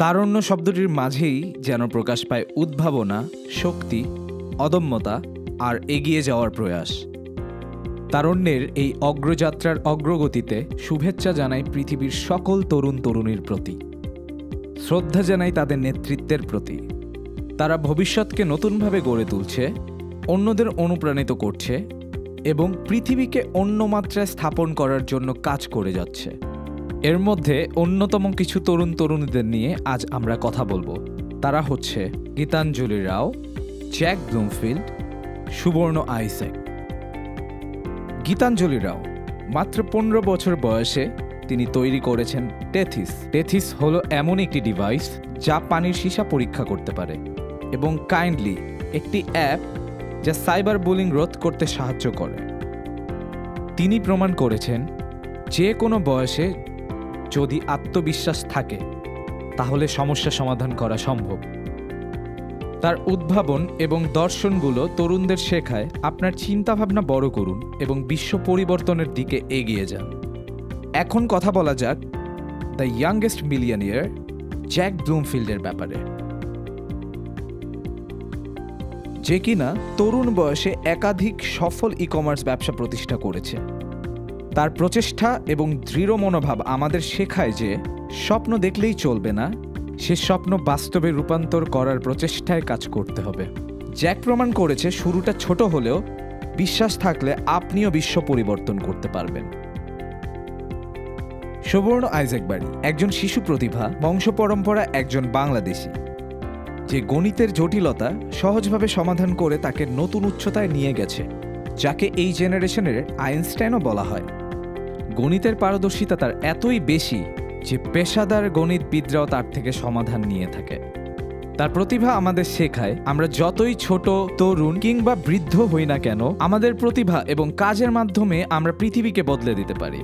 তারুণ্য শব্দটির মাঝেই যেন প্রকাশ পায় উদ্ভাবনা, শক্তি, অদম্যতা আর এগিয়ে যাওয়ার প্রয়াস। তারুণ্যের এই অগ্রযাত্রার অগ্রগতিতে শুভেচ্ছা জানাই পৃথিবীর সকল তরুণ তরুণীর প্রতি। শ্রদ্ধা জানাই তাদের নেতৃত্বের প্রতি। তারা ভবিষ্যৎকে নতুনভাবে গড়ে তুলছে, অন্যদের অনুপ্রাণিত করছে এবং পৃথিবীকে অন্য মাত্রায় স্থাপন করার জন্য কাজ করে যাচ্ছে। এর মধ্যে অন্যতম কিছু তরুণ তরুণীদের নিয়ে আজ আমরা কথা বলবো। তারা হচ্ছে গীতাঞ্জলি রাও, জ্যাক ব্লুমফিল্ড, সুবর্ণ আইজ্যাক। গীতাঞ্জলি রাও মাত্র 15 বছর বয়সে তিনি তৈরি করেছেন টেথিস। টেথিস হলো এমন একটি ডিভাইস যা পানির সীসা পরীক্ষা করতে পারে, এবং কাইন্ডলি একটি অ্যাপ যা সাইবার বুলিং রোধ করতে সাহায্য করে। তিনি প্রমাণ করেছেন যে কোনো বয়সে যদি আত্মবিশ্বাস থাকে তাহলে সমস্যা সমাধান করা সম্ভব। তার উদ্ভাবন এবং দর্শনগুলো তরুণদের শেখায় আপনার চিন্তাভাবনা বড় করুন এবং বিশ্ব পরিবর্তনের দিকে এগিয়ে যান। এখন কথা বলা যাক দ্য ইয়াংগেস্ট মিলিয়নিয়ার জ্যাক ব্লুমফিল্ডের ব্যাপারে, যে কিনা তরুণ বয়সে একাধিক সফল ই-কমার্স ব্যবসা প্রতিষ্ঠা করেছে। তার প্রচেষ্টা এবং দৃঢ় মনোভাব আমাদের শেখায় যে স্বপ্ন দেখলেই চলবে না, সে স্বপ্ন বাস্তবে রূপান্তর করার প্রচেষ্টায় কাজ করতে হবে। জ্যাক প্রমাণ করেছে শুরুটা ছোট হলেও বিশ্বাস থাকলে আপনিও বিশ্ব পরিবর্তন করতে পারবেন। সুবর্ণ আইজ্যাক বাড়ি একজন শিশু প্রতিভা, বংশ পরম্পরা একজন বাংলাদেশি, যে গণিতের জটিলতা সহজভাবে সমাধান করে তাকে নতুন উচ্চতায় নিয়ে গেছে, যাকে এই জেনারেশনের আইনস্টাইনও বলা হয়। গণিতের পারদর্শিতা তার এতই বেশি যে পেশাদার গণিতবিদরাও তার থেকে সমাধান নিয়ে থাকে। তার প্রতিভা আমাদের শেখায় আমরা যতই ছোট, তরুণ কিংবা বৃদ্ধ হই না কেন, আমাদের প্রতিভা এবং কাজের মাধ্যমে আমরা পৃথিবীকে বদলে দিতে পারি।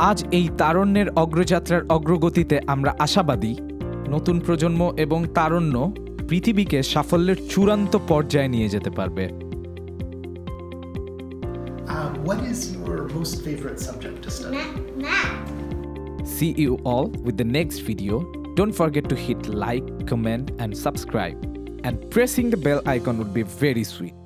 আজ এই তারুণ্যের অগ্রযাত্রার অগ্রগতিতে আমরা আশাবাদী নতুন প্রজন্ম এবং তারুণ্য পৃথিবীকে সাফল্যের চূড়ান্ত পর্যায়ে নিয়ে যেতে পারবে। What is your most favorite subject to study? Math. See you all with the next video. Don't forget to hit like, comment and subscribe, and pressing the bell icon would be very sweet.